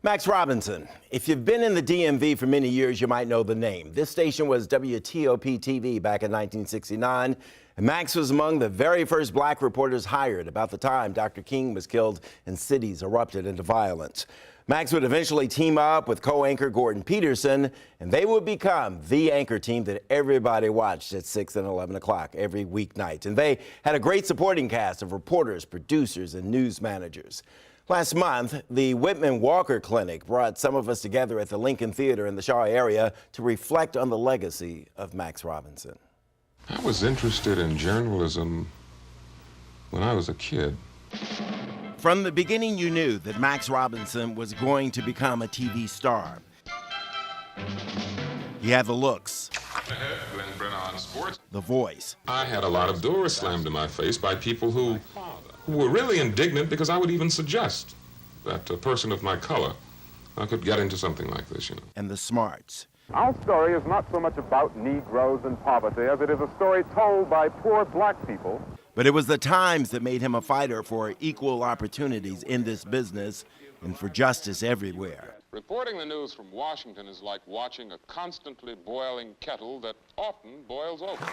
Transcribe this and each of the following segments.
Max Robinson. If you've been in the DMV for many years, you might know the name. This station was WTOP-TV back in 1969, and Max was among the very first black reporters hired about the time Dr. King was killed and cities erupted into violence. Max would eventually team up with co-anchor Gordon Peterson, and they would become the anchor team that everybody watched at 6 and 11 o'clock every weeknight. And they had a great supporting cast of reporters, producers, and news managers. Last month, the Whitman Walker Clinic brought some of us together at the Lincoln Theater in the Shaw area to reflect on the legacy of Max Robinson. I was interested in journalism when I was a kid. From the beginning, you knew that Max Robinson was going to become a TV star. He had the looks, the voice. I had a lot of doors slammed in my face by people who were really indignant because I would even suggest that a person of my color could get into something like this, you know. And the smarts. Our story is not so much about Negroes and poverty as it is a story told by poor black people. But it was the times that made him a fighter for equal opportunities in this business and for justice everywhere. Reporting the news from Washington is like watching a constantly boiling kettle that often boils over.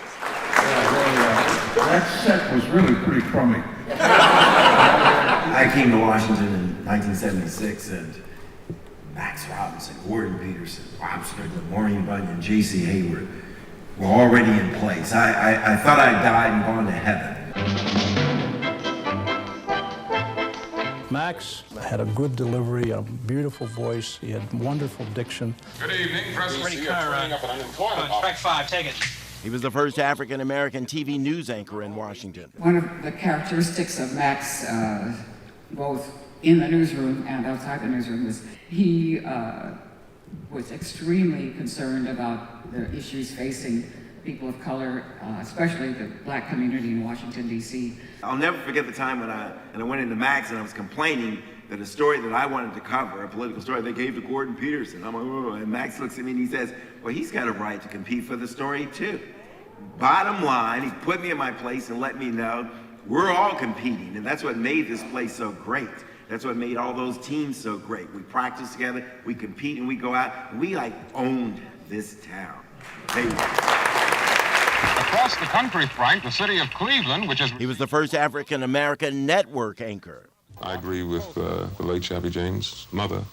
That set was really pretty crummy. I came to Washington in 1976, and Max Robinson, Gordon Peterson, Strickland, Maureen, Bunyan, J.C. Hayward were already in place. I thought I'd died and gone to heaven. Max had a good delivery, a beautiful voice. He had wonderful diction. Good evening, President. Pretty car run. Track 5, take it. He was the first African-American TV news anchor in Washington. One of the characteristics of Max, both in the newsroom and outside the newsroom, was he was extremely concerned about the issues facing people of color, especially the black community in Washington, D.C. I'll never forget the time when I went into Max and I was complaining that a story that I wanted to cover, a political story, they gave to Gordon Peterson. I'm like, oh, and Max looks at me and he says, well, he's got a right to compete for the story too. Bottom line, he put me in my place and let me know we're all competing, and that's what made this place so great. That's what made all those teams so great. We practice together, we compete, and we go out, and we like owned this town. Across the country, Frank, the city of Cleveland, which is... He was the first African-American network anchor. I agree with the late Chappie Jane's mother,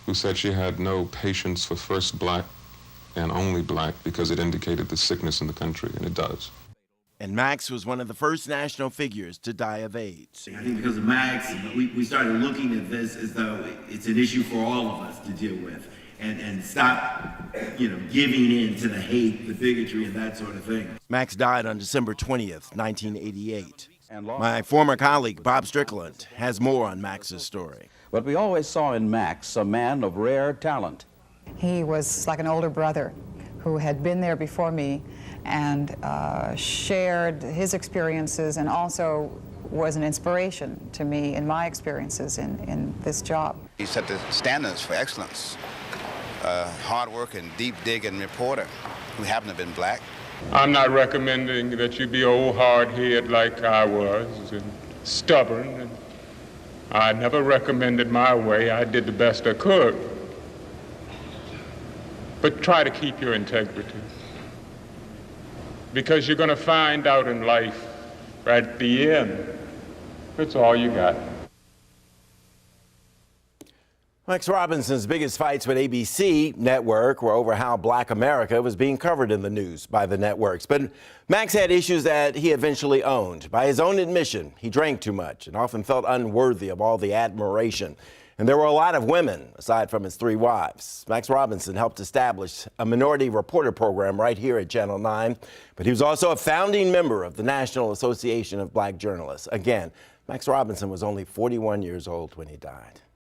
who said she had no patience for first black and only black because it indicated the sickness in the country, and it does. And Max was one of the first national figures to die of AIDS. I think because of Max, we started looking at this as though it's an issue for all of us to deal with. And stop, giving in to the hate, the bigotry, and that sort of thing. Max died on December 20th, 1988. My former colleague, Bob Strickland, has more on Max's story. But we always saw in Max a man of rare talent. He was like an older brother who had been there before me and shared his experiences, and also was an inspiration to me in my experiences in this job. He set the standards for excellence. Hard working, deep digging reporter who happened to have been black. I'm not recommending that you be old hard-headed like I was and stubborn. And I never recommended my way. I did the best I could. But try to keep your integrity. Because you're going to find out in life, at the end, that's all you got. Max Robinson's biggest fights with ABC network were over how Black America was being covered in the news by the networks. But Max had issues that he eventually owned. By his own admission, he drank too much and often felt unworthy of all the admiration. And there were a lot of women, aside from his 3 wives. Max Robinson helped establish a minority reporter program right here at Channel 9. But he was also a founding member of the National Association of Black Journalists. Again, Max Robinson was only 41 years old when he died.